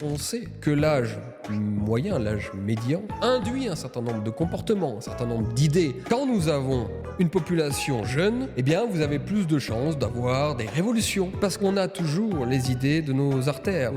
On sait que l'âge moyen, l'âge médian, induit un certain nombre de comportements, un certain nombre d'idées. Quand nous avons une population jeune, eh bien vous avez plus de chances d'avoir des révolutions. Parce qu'on a toujours les idées de nos artères.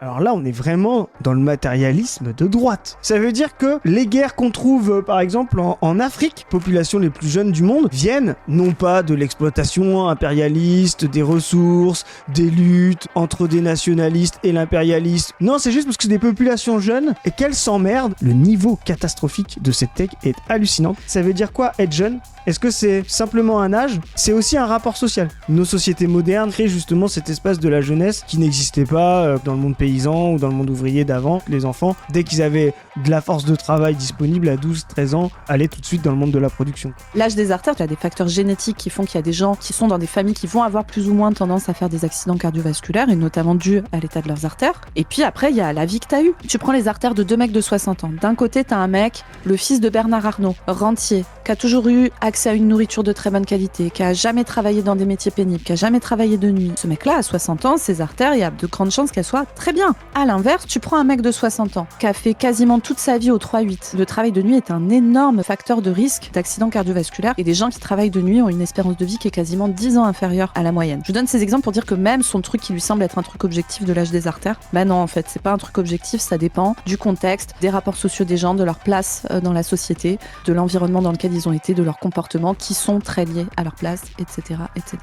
Alors là, on est vraiment dans le matérialisme de droite. Ça veut dire que les guerres qu'on trouve, par exemple, en Afrique, population les plus jeunes du monde, viennent non pas de l'exploitation impérialiste, des ressources, des luttes entre des nationalistes et l'impérialiste. Non, c'est juste parce que c'est des populations jeunes et qu'elles s'emmerdent. Le niveau catastrophique de cette tech est hallucinant. Ça veut dire quoi, être jeune ? Est-ce que c'est simplement un âge ? C'est aussi un rapport social. Nos sociétés modernes créent justement cet espace de la jeunesse qui n'existait pas dans le monde paysan ou dans le monde ouvrier d'avant. Les enfants, dès qu'ils avaient de la force de travail disponible à 12-13 ans, allaient tout de suite dans le monde de la production. L'âge des artères, tu as des facteurs génétiques qui font qu'il y a des gens qui sont dans des familles qui vont avoir plus ou moins tendance à faire des accidents cardiovasculaires et notamment dus à l'état de leurs artères. Et puis après, il y a la vie que tu as eue. Tu prends les artères de deux mecs de 60 ans. D'un côté, tu as un mec, le fils de Bernard Arnault, rentier, qui a toujours eu accès à une nourriture de très bonne qualité, qui a jamais travaillé dans des métiers pénibles, qui a jamais travaillé de nuit. Ce mec-là, à 60 ans, ses artères, il y a de grandes chances qu'elles soient très bien. À l'inverse, tu prends un mec de 60 ans, qui a fait quasiment toute sa vie au 3-8. Le travail de nuit est un énorme facteur de risque d'accident cardiovasculaire et des gens qui travaillent de nuit ont une espérance de vie qui est quasiment 10 ans inférieure à la moyenne. Je vous donne ces exemples pour dire que même son truc qui lui semble être un truc objectif de l'âge des artères, bah non, en fait, c'est pas un truc objectif, ça dépend du contexte, des rapports sociaux des gens, de leur place dans la société, de l'environnement dans lequel ils ont été, de leur comportement qui sont très liés à leur place, etc., etc.